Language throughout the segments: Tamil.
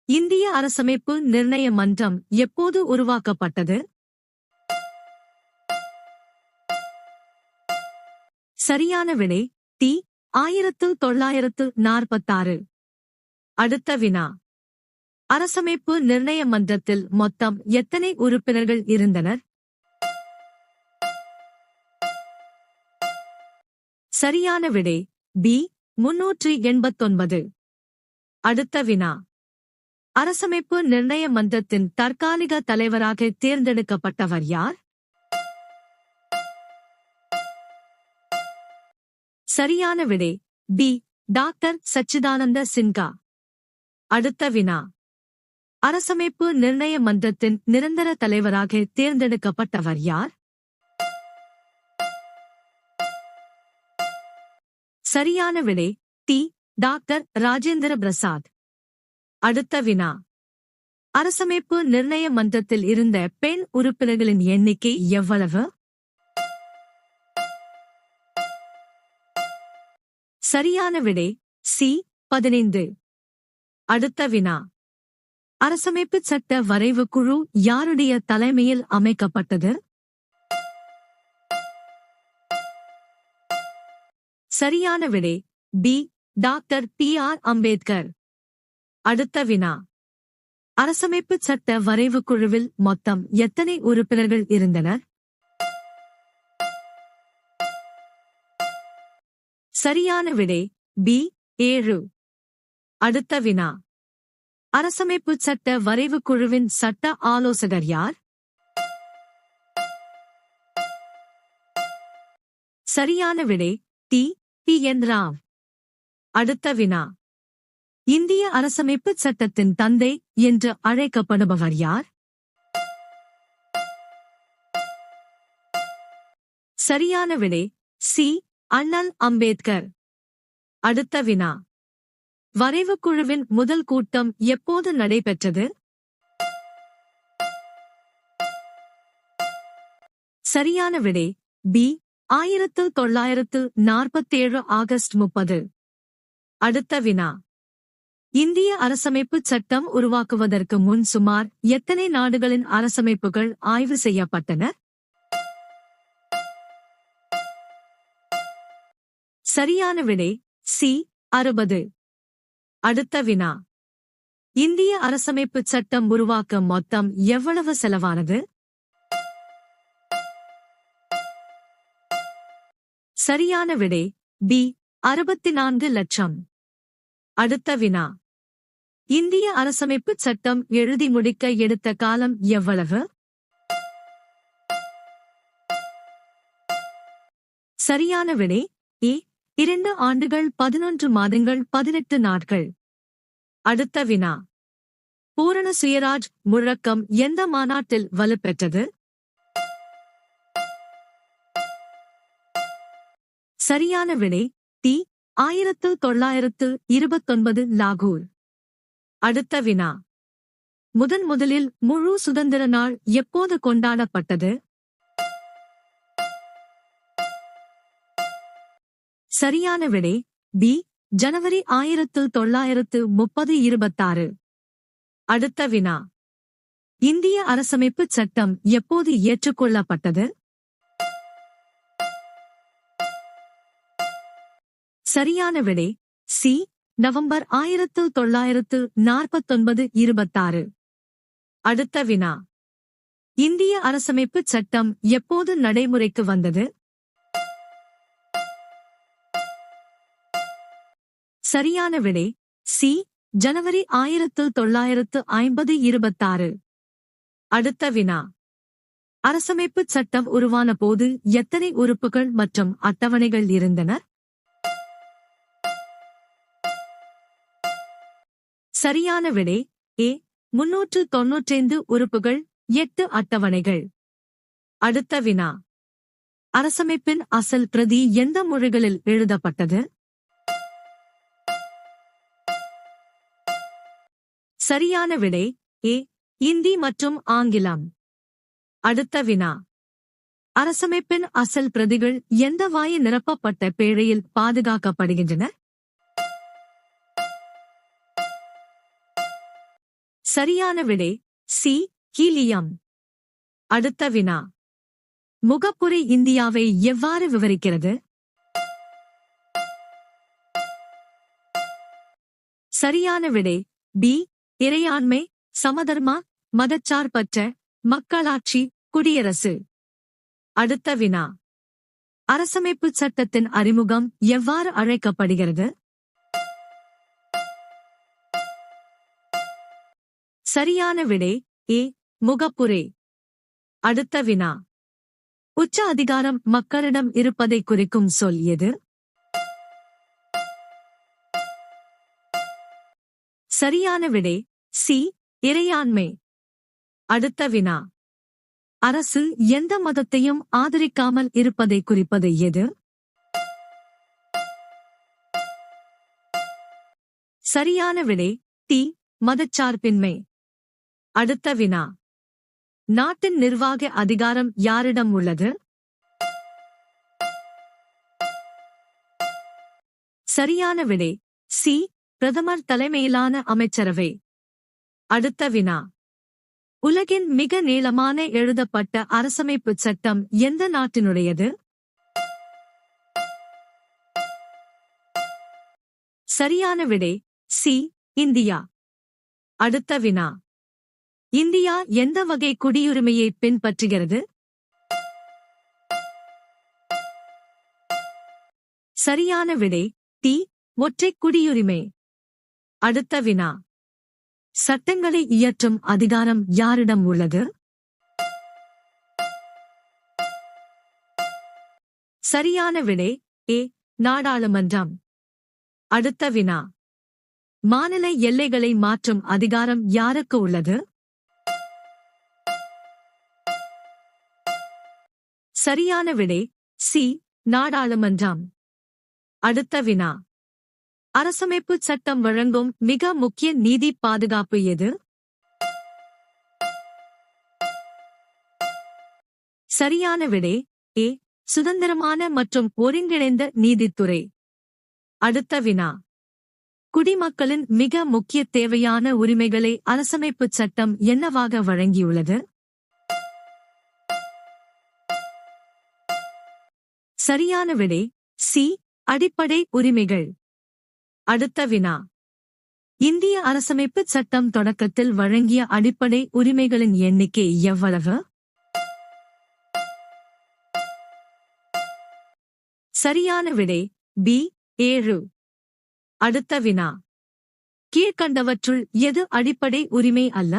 இந்திய அரசமைப்பு நிர்ணய மன்றம் எப்போது உருவாக்கப்பட்டது? சரியான விடை டி. 1946. அடுத்த வினா. அரசமைப்பு நிர்ணய மன்றத்தில் மொத்தம் எத்தனை உறுப்பினர்கள் இருந்தனர்? சரியான விடை பி. 389. அடுத்த வினா. அரசமைப்பு நிர்ணய மன்றத்தின் தற்காலிக தலைவராக தேர்ந்தெடுக்கப்பட்டவர் யார்? சரியான விடை பி. டாக்டர் சச்சிதானந்த சின்ஹா. அடுத்த வினா. அரசமைப்பு நிர்ணய மன்றத்தின் நிரந்தர தலைவராக தேர்ந்தெடுக்கப்பட்டவர் யார்? சரியான விடை டி. டாக்டர் ராஜேந்திர பிரசாத். அடுத்த வினா. அரசமைப்பு நிர்ணய மன்றத்தில் இருந்த பெண் உறுப்பினர்களின் எண்ணிக்கை எவ்வளவு? சரியான விடை சி. 15. அடுத்த வினா. அரசமைப்பு சட்ட வரைவு குழு யாருடைய தலைமையில் அமைக்கப்பட்டது? சரியான விடை பி. Doctor B.R.. அம்பேத்கர். அடுத்த வினா. அரசமைப்பு சட்ட வரைவு குழுவில் மொத்தம் எத்தனை உறுப்பினர்கள் இருந்தனர்? சரியான விடை பி. 7. அடுத்த வினா. அரசமைப்பு சட்ட வரைவு குழுவின் சட்ட ஆலோசகர் யார்? சரியான விடை டி. என். ராவ். அடுத்த வினா. இந்திய அரசமைப்பு சட்டத்தின் தந்தை என்று அழைக்கப்படுபவர் யார்? சரியான விடை சி. அண்ணல் அம்பேத்கர். அடுத்த வினா. வரைவு குழுவின் முதல் கூட்டம் எப்போது நடைபெற்றது? சரியான விடை பி. 1947 ஆகஸ்ட் 30. அடுத்த வினா. இந்திய அரசமைப்பு சட்டம் உருவாக்குவதற்கு முன் சுமார் எத்தனை நாடுகளின் அரசமைப்புகள் ஆய்வு செய்யப்பட்டன? சரியான விடை சி. 60. அடுத்த வினா. இந்திய அரசமைப்பு சட்டம் உருவாக்க மொத்தம் எவ்வளவு செலவானது? சரியான விடை பி. 64 லட்சம். அடுத்த வினா. இந்திய அரசமைப்பு சட்டம் எழுதி முடிக்க எடுத்த காலம் எவ்வளவு? சரியான விடை ஏ. 2 ஆண்டுகள் 11 மாதங்கள் 18 நாட்கள். அடுத்த வினா. பூரண சுயராஜ் முழக்கம் எந்த மாநாட்டில் வலுப்பெற்றது? சரியான விடை டி. 1929 லாகூர். அடுத்த வினா. முதலில் முழு சுதந்திர நாள் எப்போது கொண்டாடப்பட்டது? சரியான விடை பி. ஜனவரி 1930 26. அடுத்த வினா. இந்திய அரசமைப்பு சட்டம் எப்போது ஏற்றுக்கொள்ளப்பட்டது? சரியான விடை சி. நவம்பர் 1949 26. அடுத்த வினா. இந்திய அரசமைப்பு சட்டம் எப்போது நடைமுறைக்கு வந்தது? சரியான விடை சி. ஜனவரி 1950 26. அடுத்த வினா. அரசமைப்பு சட்டம் உருவான போது எத்தனை உறுப்புகள் மற்றும் அட்டவணைகள் இருந்தன? சரியான விடை ஏ. 395 உறுப்புகள் 8 அட்டவணைகள். அடுத்த வினா. அரசமைப்பின் அசல் பிரதி எந்த மொழிகளில் எழுதப்பட்டது? சரியான விடை ஏ. இந்தி மற்றும் ஆங்கிலம். அடுத்த வினா. அரசமைப்பின் அசல் பிரதிகள் எந்த வாயு நிரப்பப்பட்ட பேழையில் பாதுகாக்கப்படுகின்றன? சரியான விடை சி ஹீலியம். அடுத்த வினா. முகப்புரை இந்தியாவை எவ்வாறு விவரிக்கிறது? சரியான விடை பி இறையாண்மை, சமதர்மா, மதச்சார்பற்ற, மக்களாட்சி, குடியரசு. அடுத்த வினா. அரசமைப்புச் சட்டத்தின் அறிமுகம் எவ்வாறு அழைக்கப்படுகிறது? சரியான விடை ஏ முகப்புரை. அடுத்த வினா. உச்ச அதிகாரம் மக்களிடம் இருப்பதை குறிக்கும் சொல் எது? சரியான விடை சி இறையாண்மை. அடுத்த வினா. அரசு எந்த மதத்தையும் ஆதரிக்காமல் இருப்பதை குறிப்பது எது? சரியான விடை டி மதச்சார்பின்மை. அடுத்த வினா. நாட்டின் நிர்வாக அதிகாரம் யாரிடம் உள்ளது? சரியான விடை சி பிரதமர் தலைமையிலான அமைச்சரவை. அடுத்த வினா. உலகின் மிக நீளமான எழுதப்பட்ட அரசமைப்புச் சட்டம் எந்த நாட்டினுடையது? சரியான விடை சி இந்தியா. அடுத்த வினா. இந்தியா எந்த வகை குடியுரிமையை பின்பற்றுகிறது? சரியான விடை டி ஒற்றை குடியுரிமை. அடுத்த வினா. சட்டங்களை இயற்றும் அதிகாரம் யாரிடம் உள்ளது? சரியான விடை ஏ நாடாளுமன்றம். அடுத்த வினா. மாநில எல்லைகளை மாற்றும் அதிகாரம் யாருக்கு உள்ளது? சரியான விடை சி நாடாளுமன்றம். அடுத்த வினா. அரசமைப்புச் சட்டம் வழங்கும் மிக முக்கிய நீதி பாதுகாப்பு எது? சரியான விடை ஏ சுதந்திரமான மற்றும் ஒருங்கிணைந்த நீதித்துறை. அடுத்த வினா. குடிமக்களின் மிக முக்கிய தேவையான உரிமைகளை அரசமைப்புச் சட்டம் என்னவாக வழங்கியுள்ளது? சரியான விடை சி அடிப்படை உரிமைகள். அடுத்த வினா. இந்திய அரசமைப்புச் சட்டம் தொடக்கத்தில் வழங்கிய அடிப்படை உரிமைகளின் எண்ணிக்கை எவ்வளவு? சரியான விடை பி 7. அடுத்த வினா. கீழ்க்கண்டவற்றுள் எது அடிப்படை உரிமை அல்ல?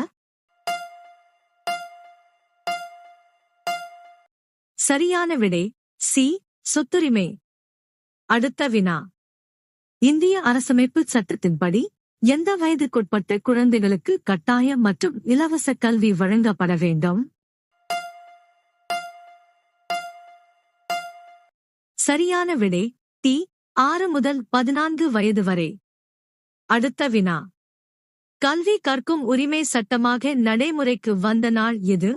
சரியான விடை சி சொத்துரிமை. அடுத்த வினா. இந்திய அரசமைப்புச் சட்டத்தின்படி எந்த வயதுக்குட்பட்ட குழந்தைகளுக்கு கட்டாய மற்றும் இலவச கல்வி வழங்கப்பட வேண்டும்? சரியான விடை டி 6 முதல் 14 வயது வரை. அடுத்த வினா. கல்வி கற்கும் உரிமை சட்டமாக நடைமுறைக்கு வந்த நாள் எது?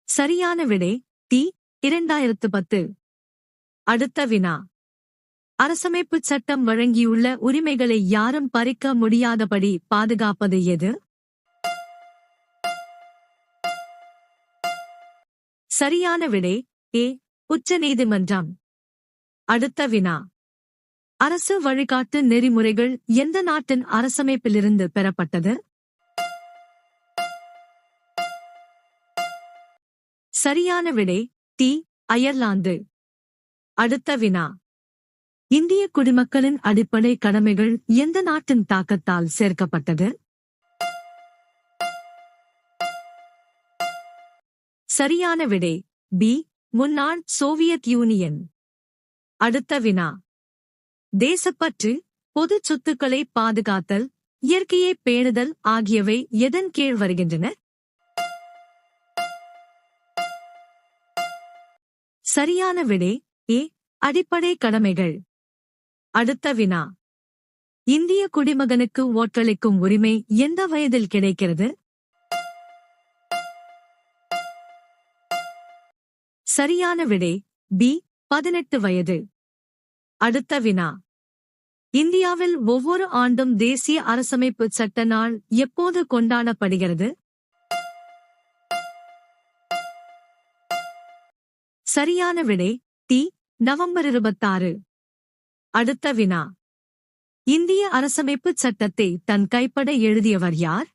சரியான விடை டி 2010. அடுத்த வினா. அரசமைப்புச் சட்டம் வழங்கியுள்ள உரிமைகளை யாரும் பறிக்க முடியாதபடி பாதுகாப்பது எது? சரியான விடை ஏ உச்சநீதிமன்றம். அடுத்த வினா. அரசு வழிகாட்டு நெறிமுறைகள் எந்த நாட்டின் அரசமைப்பிலிருந்து பெறப்பட்டது? சரியான விடை டி அயர்லாந்து. அடுத்த வினா. இந்திய குடிமக்களின் அடிப்படை கடமைகள் எந்த நாட்டின் தாக்கத்தால் சேர்க்கப்பட்டது? சரியான விடை பி முன்னாள் சோவியத் யூனியன். அடுத்த வினா. தேசப்பற்று, பொது சொத்துக்களை பாதுகாத்தல், இயற்கையை பேணுதல் ஆகியவை எதன் கீழ் வருகின்றன? சரியான விடை ஏ அடிப்படை கடமைகள். அடுத்த வினா. இந்திய குடிமகனுக்கு ஓட்டளிக்கும் உரிமை எந்த வயதில் கிடைக்கிறது? சரியான விடை பி 18 வயது. அடுத்த வினா. இந்தியாவில் ஒவ்வொரு ஆண்டும் தேசிய அரசமைப்பு சட்ட நாள் எப்போது கொண்டாடப்படுகிறது? சரியான விடை டி. நவம்பர் 26. அடுத்த வினா. இந்திய அரசமைப்பு சட்டத்தை தன் கைப்பட எழுதியவர் யார்?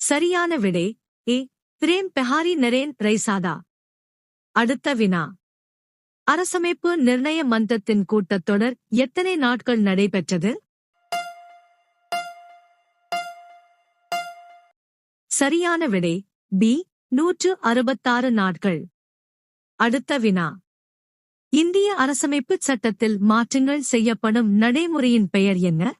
சரியான விடை ஏ. பிரேம் பெஹாரி நரேன் ரைசாதா. அடுத்த வினா. அரசமைப்பு நிர்ணய மன்றத்தின் கூட்டத்தொடர் எத்தனை நாட்கள் நடைபெற்றது? சரியான விடை பி. 166 நாட்கள். அடுத்த வினா. இந்திய அரசமைப்பு சட்டத்தில் மாற்றங்கள் செய்யப்படும் நடைமுறையின் பெயர் என்ன?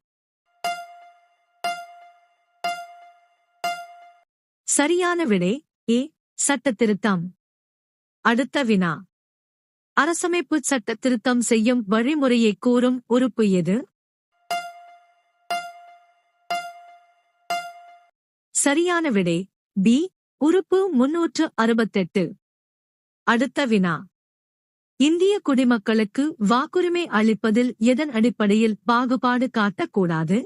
சரியான விடை ஏ. சட்டத்திருத்தம். அடுத்த வினா. அரசமைப்பு சட்ட திருத்தம் செய்யும் வழிமுறையை கூறும் உறுப்பு எது? சரியான விடை பி. உறுப்பு 368. அடுத்த வினா. இந்திய குடிமக்களுக்கு வாக்குரிமை அளிப்பதில் எதன் அடிப்படையில் பாகுபாடு காட்டக்கூடாது?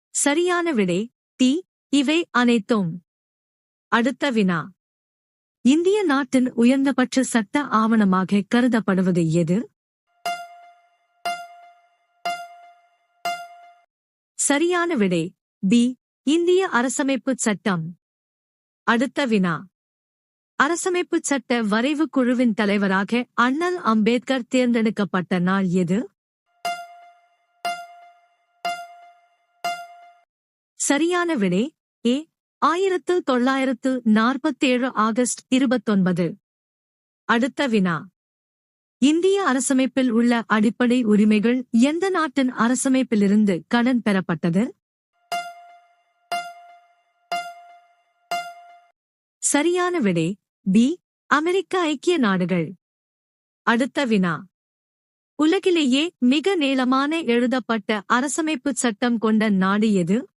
சரியான விடை டி. இவை அனைத்தும். அடுத்த வினா. இந்திய நாட்டின் உயர்ந்தபட்ச சட்ட ஆவணமாக கருதப்படுவது எது? சரியான விடை பி. இந்திய அரசமைப்பு சட்டம். அடுத்த வினா. அரசமைப்பு சட்ட வரைவு குழுவின் தலைவராக அண்ணல் அம்பேத்கர் தேர்ந்தெடுக்கப்பட்ட நாள் எது? சரியான விடை ஏ. 1947 ஆகஸ்ட் 29. அடுத்த வினா. இந்திய அரசமைப்பில் உள்ள அடிப்படை உரிமைகள் எந்த நாட்டின் அரசமைப்பிலிருந்து கடன் பெறப்பட்டது? சரியான விடை பி. அமெரிக்க ஐக்கிய நாடுகள். அடுத்த வினா. உலகிலேயே மிக நீளமான எழுதப்பட்ட அரசமைப்பு சட்டம் கொண்ட நாடு எது?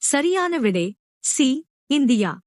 சரியான விடை சி. இந்தியா.